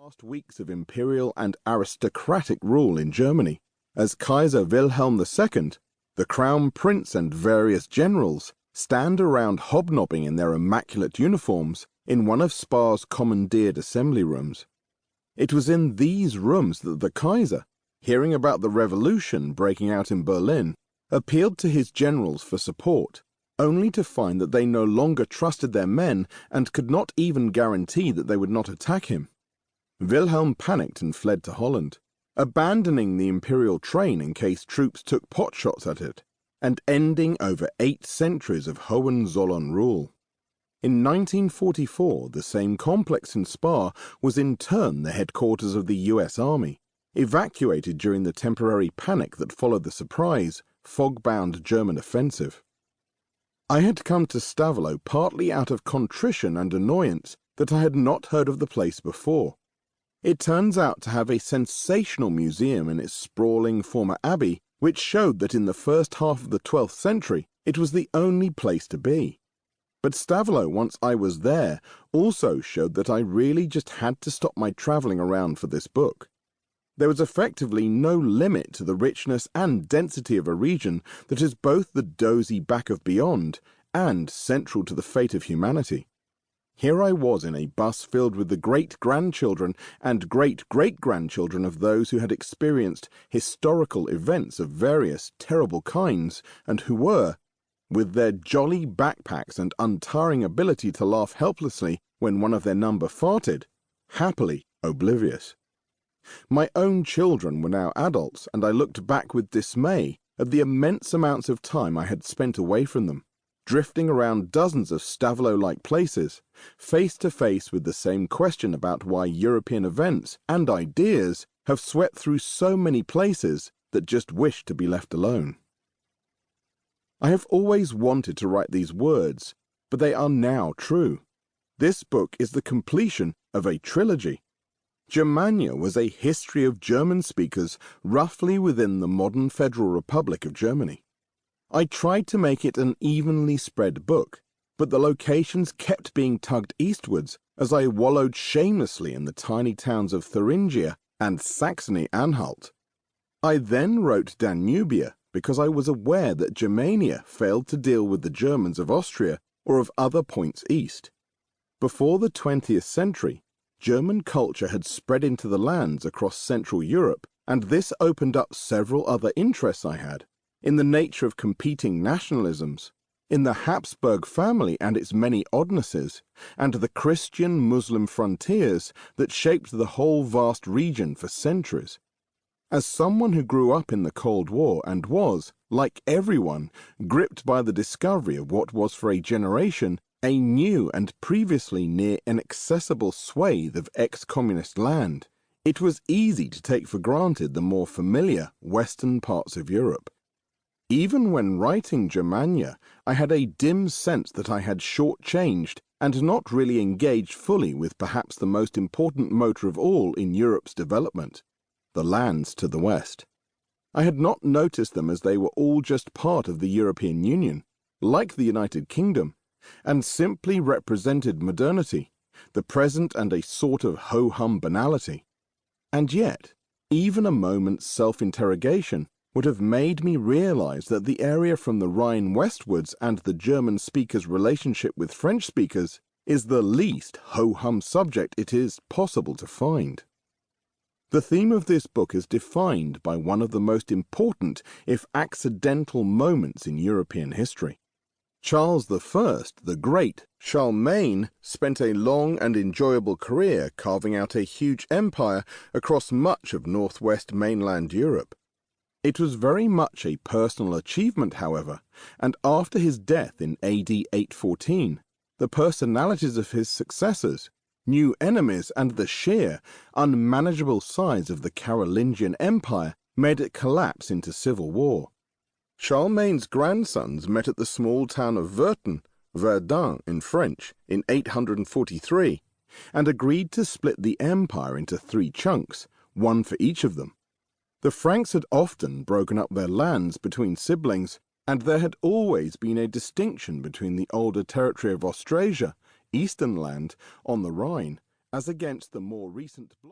last weeks of imperial and aristocratic rule in Germany, as Kaiser Wilhelm II, the Crown Prince and various generals stand around hobnobbing in their immaculate uniforms in one of Spa's commandeered assembly rooms. It was in these rooms that the Kaiser, hearing about the revolution breaking out in Berlin, appealed to his generals for support, only to find that they no longer trusted their men and could not even guarantee that they would not attack him. Wilhelm panicked and fled to Holland, abandoning the imperial train in case troops took potshots at it, and ending over 8 centuries of Hohenzollern rule. In 1944, the same complex in Spa was in turn the headquarters of the US Army, evacuated during the temporary panic that followed the surprise, fog-bound German offensive. I had come to Stavelot partly out of contrition and annoyance that I had not heard of the place before. It turns out to have a sensational museum in its sprawling former abbey, which showed that in the first half of the 12th century it was the only place to be. But Stavelot, once I was there, also showed that I really just had to stop my travelling around for this book. There was effectively no limit to the richness and density of a region that is both the dozy back of beyond and central to the fate of humanity. Here I was in a bus filled with the great-grandchildren and great-great-grandchildren of those who had experienced historical events of various terrible kinds and who were, with their jolly backpacks and untiring ability to laugh helplessly when one of their number farted, happily oblivious. My own children were now adults, and I looked back with dismay at the immense amounts of time I had spent away from them, drifting around dozens of Stavelot-like places, face to face with the same question about why European events and ideas have swept through so many places that just wish to be left alone. I have always wanted to write these words, but they are now true. This book is the completion of a trilogy. Germania was a history of German speakers roughly within the modern Federal Republic of Germany. I tried to make it an evenly spread book, but the locations kept being tugged eastwards as I wallowed shamelessly in the tiny towns of Thuringia and Saxony-Anhalt. I then wrote Danubia because I was aware that Germania failed to deal with the Germans of Austria or of other points east. Before the 20th century, German culture had spread into the lands across Central Europe, and this opened up several other interests I had, in the nature of competing nationalisms, in the Habsburg family and its many oddnesses, and the Christian-Muslim frontiers that shaped the whole vast region for centuries. As someone who grew up in the Cold War and was, like everyone, gripped by the discovery of what was for a generation a new and previously near inaccessible swathe of ex-communist land, it was easy to take for granted the more familiar western parts of Europe. Even when writing Germania, I had a dim sense that I had short-changed and not really engaged fully with perhaps the most important motor of all in Europe's development, the lands to the west. I had not noticed them as they were all just part of the European Union, like the United Kingdom, and simply represented modernity, the present and a sort of ho-hum banality. And yet, even a moment's self-interrogation would have made me realize that the area from the Rhine westwards and the German speakers' relationship with French speakers is the least ho-hum subject it is possible to find. The theme of this book is defined by one of the most important, if accidental, moments in European history. Charles I, the Great, Charlemagne, spent a long and enjoyable career carving out a huge empire across much of northwest mainland Europe. It was very much a personal achievement, however, and after his death in AD 814, the personalities of his successors, new enemies, and the sheer, unmanageable size of the Carolingian Empire made it collapse into civil war. Charlemagne's grandsons met at the small town of Verdun in French, in 843, and agreed to split the empire into 3 chunks, one for each of them. The Franks had often broken up their lands between siblings, and there had always been a distinction between the older territory of Austrasia, eastern land, on the Rhine, as against the more recent bloc.